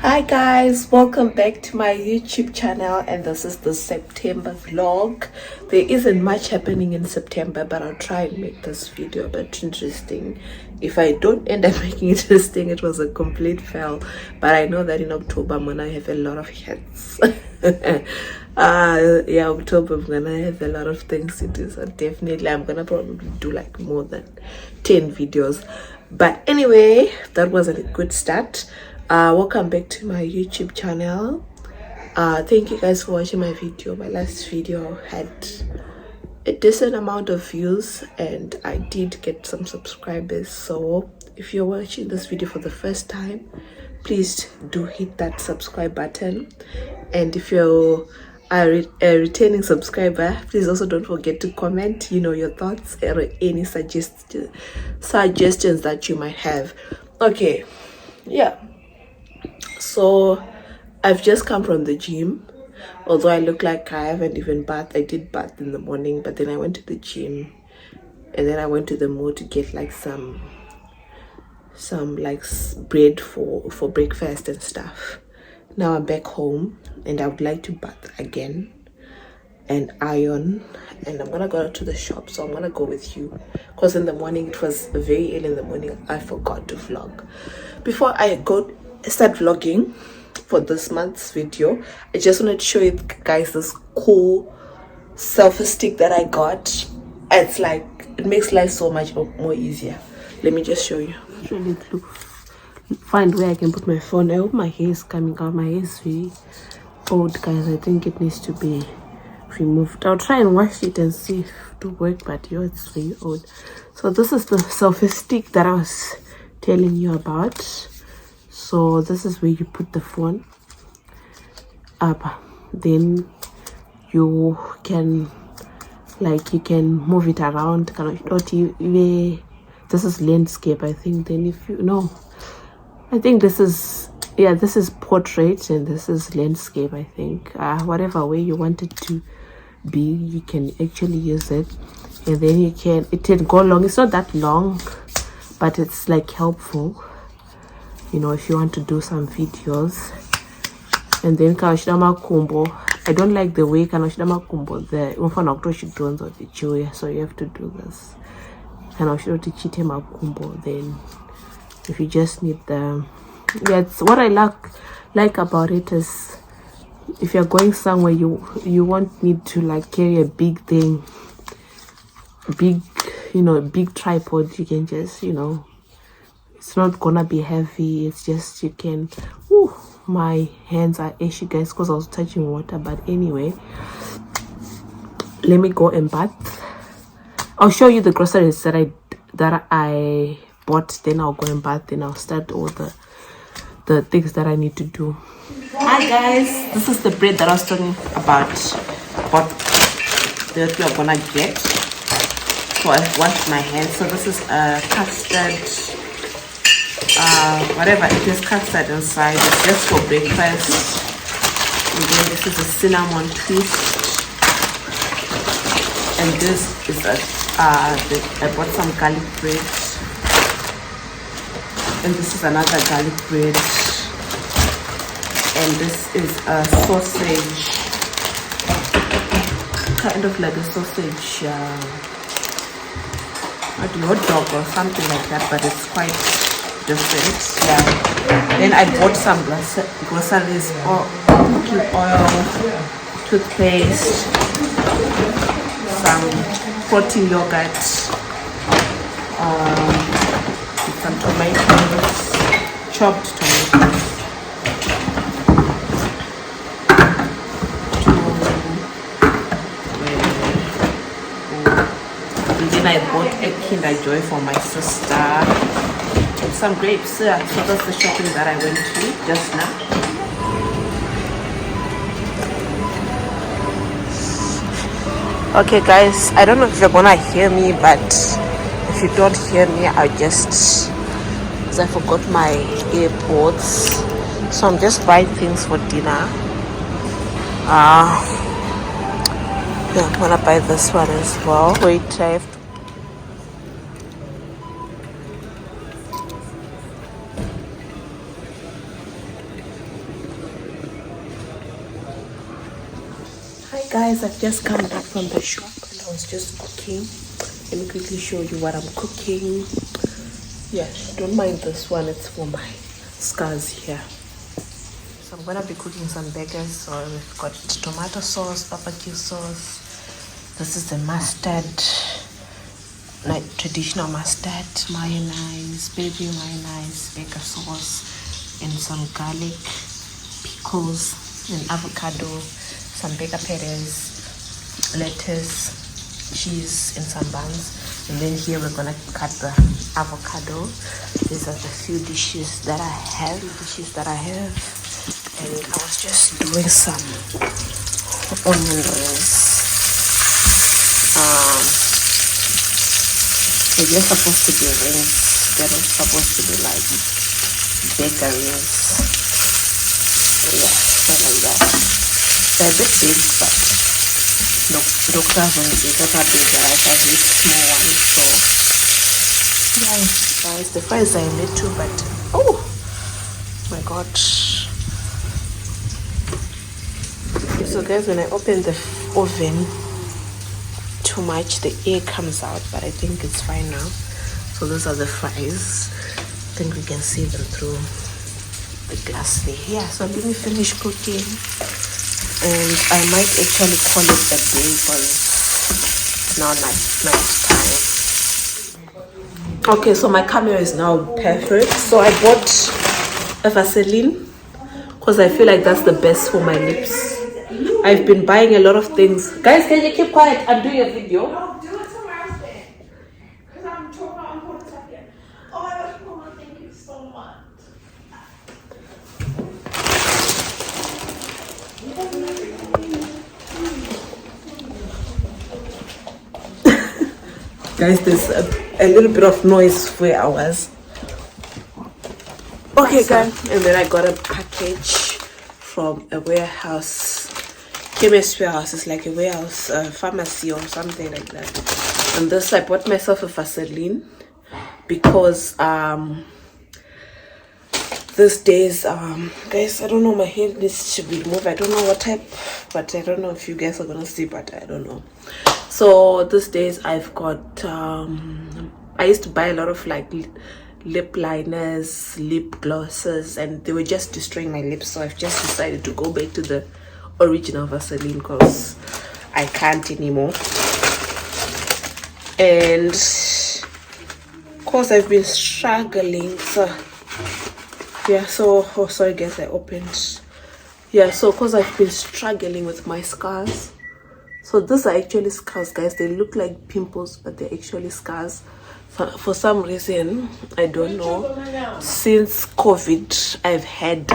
Hi guys, welcome back to my YouTube channel, and this is the September vlog. There isn't much happening in September, but I'll try and make this video a bit interesting. If I don't end up making it interesting, it was a complete fail, but I know that in October I'm gonna have a lot of hits. Yeah, October I'm gonna have a lot of things to do, so definitely I'm gonna probably do like more than 10 videos. But anyway, that was a good start. Welcome back to my YouTube channel. Thank you guys for watching my video. My last video had a decent amount of views and I did get some subscribers. So if you're watching this video for the first time, please do hit that subscribe button. And if you're a returning subscriber, please also don't forget to comment, your thoughts or any suggestions that you might have. Okay, yeah. So I've just come from the gym, although I look like I haven't even bathed. I did bath in the morning, but then I went to the gym and then I went to the mall to get like some like bread for breakfast and stuff. Now I'm back home and I would like to bath again and iron, and I'm gonna go to the shop. So I'm gonna go with you because in the morning, it was very early in the morning, I forgot to vlog. Before I start vlogging for this month's video, I just wanted to show you guys this cool selfie stick that I got. It's like, it makes life so much more easier. Let me just show you. Really find where I can put my phone. I hope my hair is coming out. My hair is very old, guys. I think it needs to be removed. I'll try and wash it and see if it will work, but it's very old. So this is the selfie stick that I was telling you about. So this is where you put the phone up, then you can move it around. This is landscape, I think. Then if you know, I think this is portrait and this is landscape, I think. Whatever way you want it to be, you can actually use it, and then it can go long. It's not that long, but it's like helpful, if you want to do some videos. And then I don't like the way so you have to do this. Then if you just need it's what I like about it is, if you're going somewhere, you won't need to like carry a big thing, big tripod. You can just, it's not gonna be heavy. It's just, you can, my hands are itchy, guys, because I was touching water. But anyway, let me go and bath. I'll show you the groceries that I bought, then I'll go and bath, then I'll start all the things that I need to do. Hi guys, this is the bread that I was talking about, what that you're gonna get. So I've washed my hands. So this is custard, whatever it is, custard inside. It's just for breakfast. And then this is a cinnamon twist, and this is I bought some garlic bread, and this is another garlic bread, and this is a sausage, kind of like a sausage, hot dog or something like that, but it's quite different. Yeah. Then I bought some groceries, cooking oil, toothpaste, some protein yogurt, some tomatoes, chopped tomatoes, and then I bought a Kinder Joy for my sister and some grapes. So that's the shopping that I went to just now. Okay guys, I don't know if you're gonna hear me, but if you don't hear me, because I forgot my AirPods, so I'm just buying things for dinner. Yeah, I'm gonna buy this one as well. Wait, I have to. Hi guys, I've just come back from the shop and I was just cooking. Let me quickly show you what I'm cooking. Yeah, don't mind this one, it's for my scars here. So I'm gonna be cooking some burgers. So we've got tomato sauce, barbecue sauce. This is the mustard, like traditional mustard, mayonnaise, baby mayonnaise, burger sauce, and some garlic, pickles, and avocado, some burger patties, lettuce, cheese, and some buns. And then here we're gonna cut the avocado. These are the few dishes that I have. And I was just doing some onion rings. They're just supposed to be rings. They're not supposed to be like bigger rings. Yeah, so like that. They're a bit big, but no, doctors when bigger are bigger. I hate small ones. So yeah, guys, the fries are a little, but oh my god. So guys, when I open the oven too much, the air comes out, but I think it's fine now. So those are the fries. I think we can see them through the glass there. Yeah, so let me finish cooking, and I might actually call it a day because it's now night time. Okay, so my camera is now perfect. So I bought a Vaseline because I feel like that's the best for my lips. I've been buying a lot of things. Guys, can you keep quiet? I'm doing a video. No, do it somewhere else then. Because I'm talking about important stuff here. Oh my gosh, Paula, thank you so much. Guys, there's a little bit of noise where I was. Okay, guys, and then I got a package from a warehouse. Chemist warehouse is like a warehouse, pharmacy or something like that. And this, I bought myself a Vaseline because these days, guys, I don't know, my hair needs to be removed. I don't know what type, but I don't know if you guys are gonna see, but I don't know. So these days I've got I used to buy a lot of like lip liners, lip glosses, and they were just destroying my lips. So I've just decided to go back to the original Vaseline because I can't anymore. And of course I've been struggling. So yeah, so oh sorry guys, I opened. Yeah, so because I've been struggling with my scars. So these are actually scars, guys. They look like pimples, but they're actually scars. For some reason, I don't know. Since COVID, I've had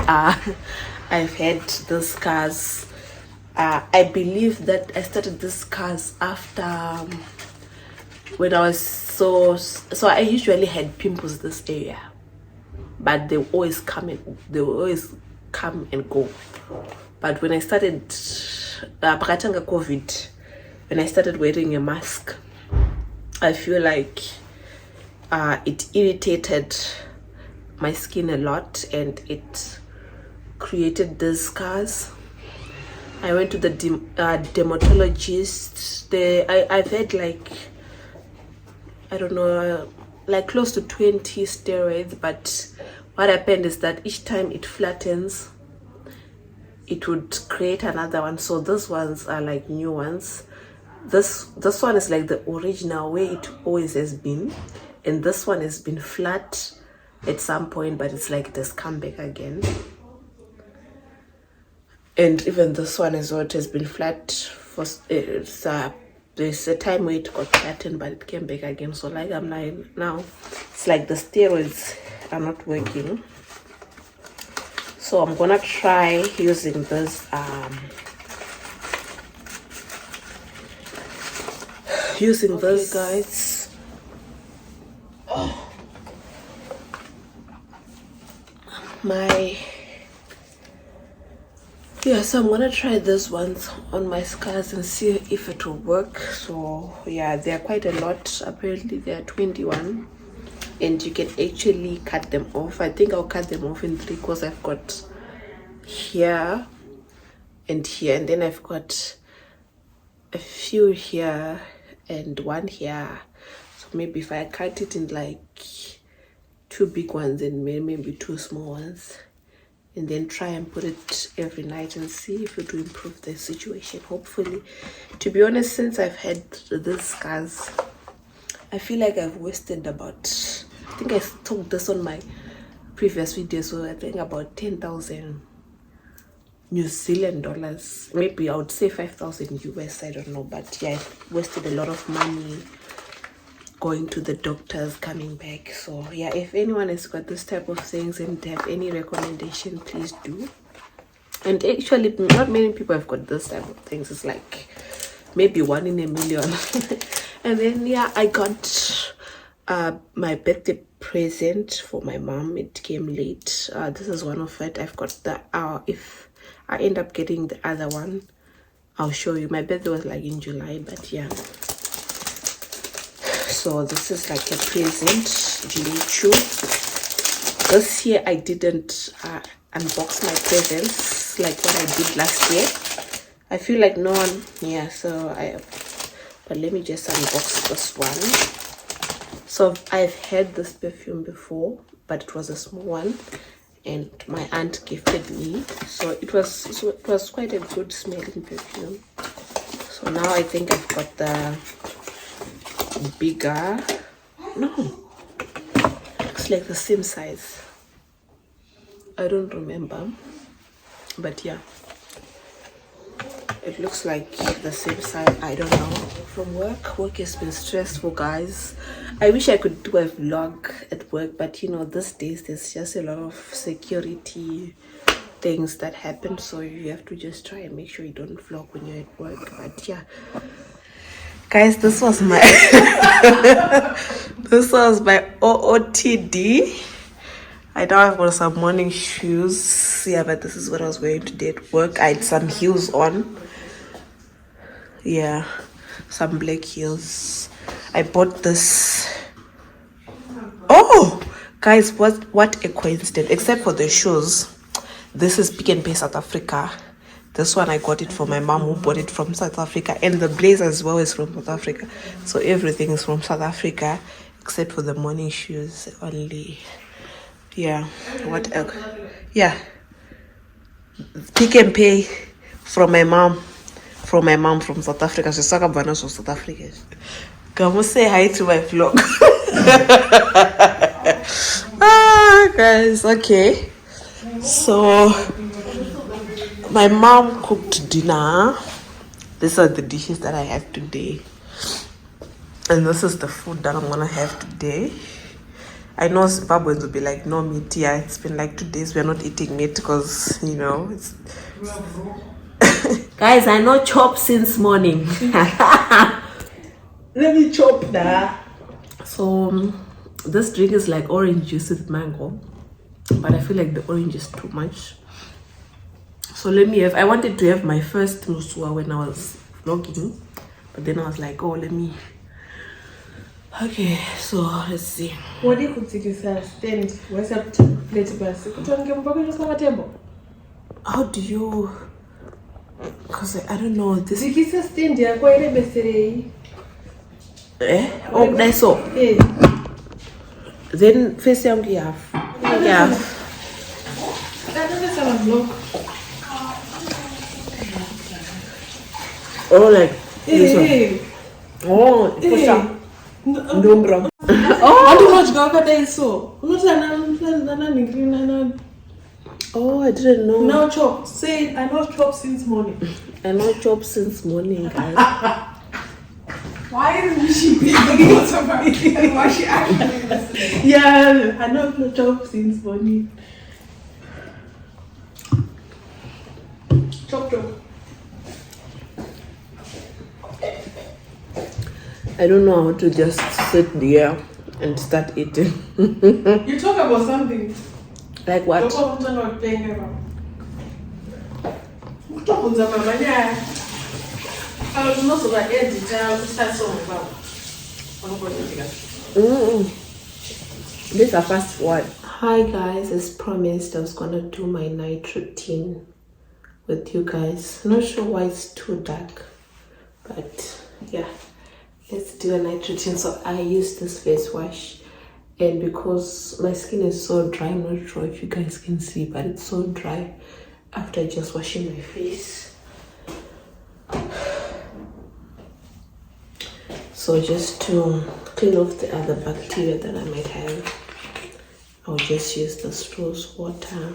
these scars. I believe that I started these scars after when I was so I usually had pimples this area, but they always come and go. But when I started COVID, when I started wearing a mask, I feel like it irritated my skin a lot and it created these scars. I went to the dermatologist. I've had like, I don't know, like close to 20 steroids, but what happened is that each time it flattens, it would create another one. So those ones are like new ones. This one is like the original way it always has been, and this one has been flat at some point, but it's like it has come back again. And even this one as well, it has been flat for there's a time where it got flattened, but it came back again. So like I'm like now, it's like the steroids are not working. So I'm gonna try using this guys. So I'm gonna try this ones on my scars and see if it will work. So yeah, there are quite a lot. Apparently there are 21, and you can actually cut them off. I think I'll cut them off in 3 because I've got here and here, and then I've got a few here and one here. So maybe if I cut it in like 2 big ones and maybe 2 small ones, and then try and put it every night and see if it will improve the situation, hopefully. To be honest, since I've had these scars, I feel like I've wasted about, I think I talked this on my previous video, so I think about 10,000 New Zealand dollars, maybe I would say 5,000 US, I don't know, but yeah, I've wasted a lot of money going to the doctors, coming back. So yeah, if anyone has got this type of things and have any recommendation, please do. And actually not many people have got this type of things. It's like maybe 1 in a million. And then yeah, I got my birthday present for my mom. It came late. This is one of it. I've got the if I end up getting the other one, I'll show you. My birthday was like in July, but yeah. So this is like a present, Jilichu. This year I didn't unbox my presents like what I did last year. I feel like no one, yeah, so but let me just unbox this one. So I've had this perfume before, but it was a small one, and my aunt gifted me. So it was quite a good smelling perfume. So now I think I've got the bigger, no, it's like the same size, I don't remember, but yeah, it looks like the same size. I don't know. From work has been stressful, guys. I wish I could do a vlog at work, but you know, these days there's just a lot of security things that happen, so you have to just try and make sure you don't vlog when you're at work. But yeah, guys, this was my this was my OOTD. I know I've got some morning shoes, yeah, but this is what I was wearing today at work. I had some heels on, yeah, some black heels. I bought this. Oh guys, what a coincidence. Except for the shoes, this is Pick n Pay South Africa. This one I got it for my mom, who bought it from South Africa, and the blazer as well is from South Africa. So everything is from South Africa except for the morning shoes only. Yeah, what else? Yeah, Pick n Pay from my mom from South Africa. She's talking about us from South Africa. Come say hi to my vlog. Guys, okay, so my mom cooked dinner. These are the dishes that I have today, and this is the food that I'm gonna have today. I know Zimbabweans will be like, no meat. Yeah, it's been like 2 days we're not eating meat because, you know, it's guys, I know chop since morning. Let me chop that. So this drink is like orange juice with mango, but I feel like the orange is too much. So let me have, I wanted to have my first musua when I was vlogging, but then I was like, oh, let me, okay, so let's see. What do you consider stand? What's up? Let's go. How do you, because I don't know this. Zikisa stand ya kwa ile besere. Oh, that's all. Then face young you have. Yeah. That doesn't sound vlog. Oh, like this one. Oh, push up. Ndombra. Oh, I don't much go kata iso. Unotana. Oh, I didn't know. Now chop. Say I know chop since morning. I know chop since morning, guys. Why isn't she being somebody? Why she actually? Yeah, I know chop since morning. Chop. I don't know how to just sit there and start eating. You talk about something. Like what? Talk about playing around. Talk about I was not so bad. This is a fast one. Hi guys, as promised, I was gonna do my night routine with you guys. Not sure why it's too dark, But yeah, let's do a night routine. So I use this face wash, and because my skin is so dry, I'm not sure if you guys can see, but it's so dry after just washing my face. So just to clean off the other bacteria that I might have, I'll just use this rose water.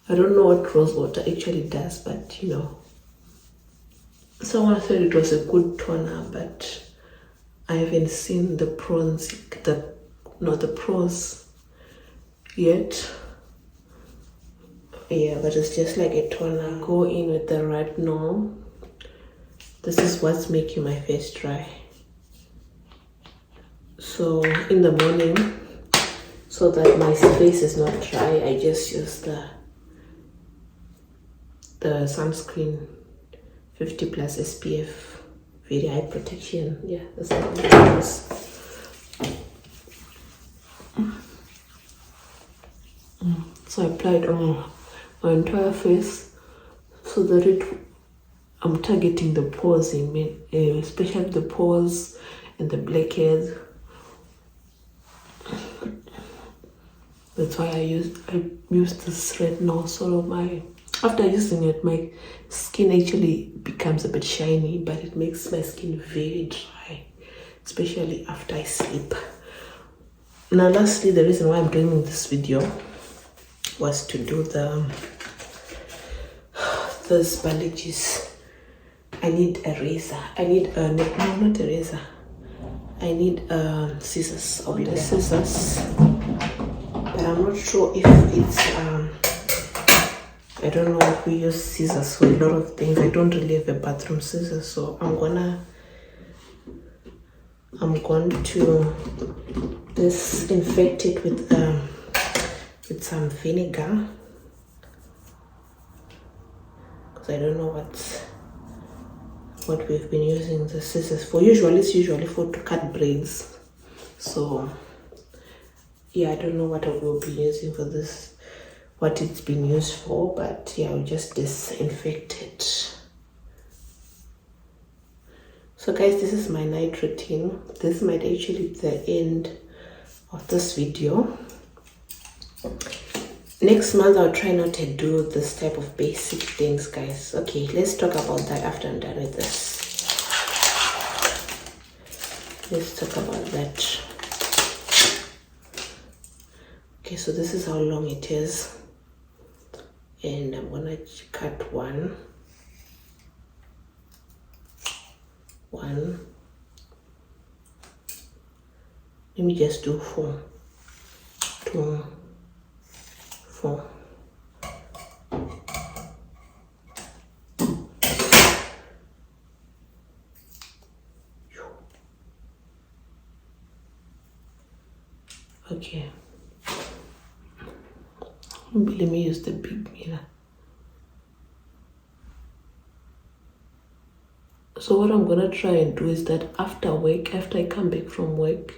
I don't know what rose water actually does, but you know, someone said it was a good toner, but I haven't seen the pros yet. Yeah, but it's just like a toner. Go in with the retinol. This is what's making my face dry. So in the morning, so that my face is not dry, I just use the sunscreen 50 plus SPF, very high protection. Yeah, that's what it is. So I applied on my entire face so that I'm targeting the pores in me, especially the pores and the blackheads. That's why I use this retinol. So after using it, my skin actually becomes a bit shiny, but it makes my skin very dry, especially after I sleep. Now lastly, the reason why I'm doing this video was to do those bandages. I need a razor. I need no, not a razor. I need scissors. Or the scissors, but I'm not sure if it's I don't know if we use scissors for a lot of things. I don't really have a bathroom scissors, so I'm going to disinfect it with some vinegar, because I don't know what we've been using the scissors for. It's usually for to cut braids. So yeah, I don't know what I will be using for this, what it's been used for, but yeah, I'll just disinfect it. So guys, this is my night routine. This might actually be the end of this video. Next month I'll try not to do this type of basic things, guys. Okay, let's talk about that after I'm done with this. Let's talk about that. Okay, so this is how long it is, and I'm gonna cut one. Let me just do 4. 2, 4. Okay. Let me use the big mirror. So what I'm gonna try and do is that after I come back from work,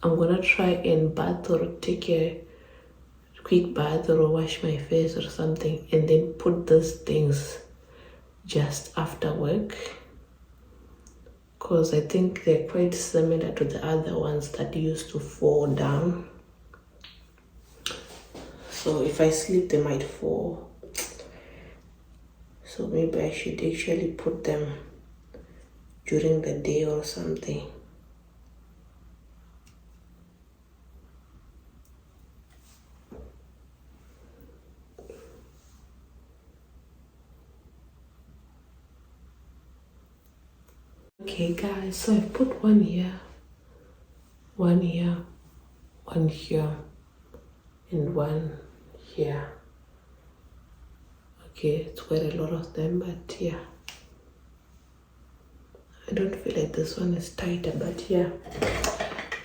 I'm gonna try and bath or take a quick bath or wash my face or something, and then put those things just after work, because I think they're quite similar to the other ones that used to fall down. So if I sleep, they might fall. So maybe I should actually put them during the day or something. Okay guys, so I put one here, one here, one here, and one here. Okay, it's quite a lot of them, but yeah, I don't feel like this one is tighter, but yeah,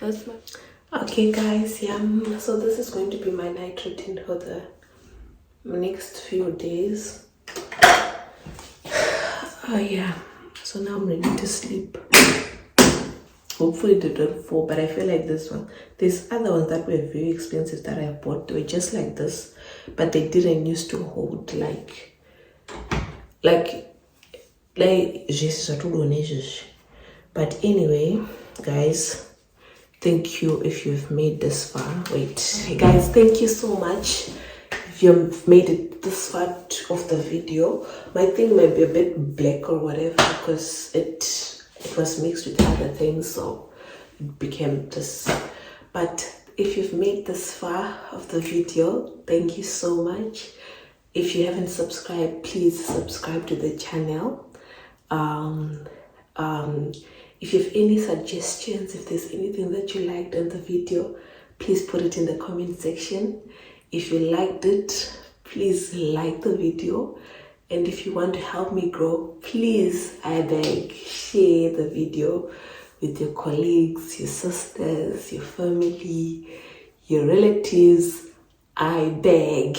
that's my... Okay guys, yeah, so this is going to be my night routine for the next few days. Yeah, so now I'm ready to sleep. Hopefully they don't fall, but I feel like this one, there's other ones that were very expensive that I bought. They were just like this, but they didn't used to hold like But anyway, guys, thank you if you've made this far. Hey guys, thank you so much if you've made it this far of the video. My thing might be a bit black or whatever because it was mixed with other things, so it became this. But if you've made this far of the video, thank you so much. If you haven't subscribed, please subscribe to the channel. If you have any suggestions, if there's anything that you liked in the video, please put it in the comment section. If you liked it, please like the video. And if you want to help me grow, please, I beg, share the video with your colleagues, your sisters, your family, your relatives. I beg.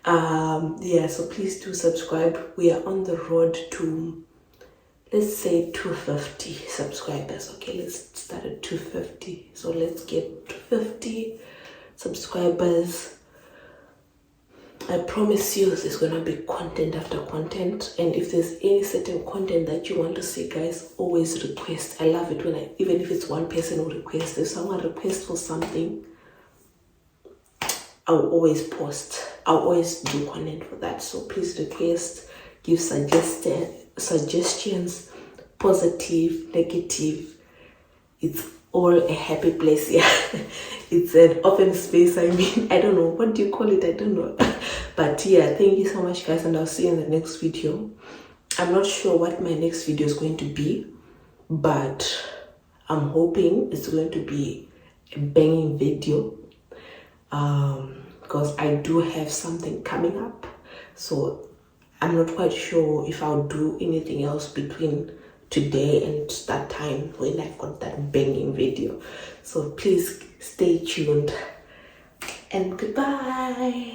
Yeah, so please do subscribe. We are on the road to, let's say, 250 subscribers. Okay, let's start at 250. So let's get 250 subscribers. I promise you there's gonna be content after content, and if there's any certain content that you want to see, guys, always request. I love it when even if it's one person who requests, if someone requests for something, I'll always post. I'll always do content for that. So please request, give suggestions, positive, negative. It's all a happy place here. It's an open space. I mean, I don't know, what do you call it? I don't know. But yeah, thank you so much, guys, and I'll see you in the next video. I'm not sure what my next video is going to be, but I'm hoping it's going to be a banging video, because I do have something coming up. So I'm not quite sure if I'll do anything else between today and that time when I got that banging video. So please stay tuned, and goodbye.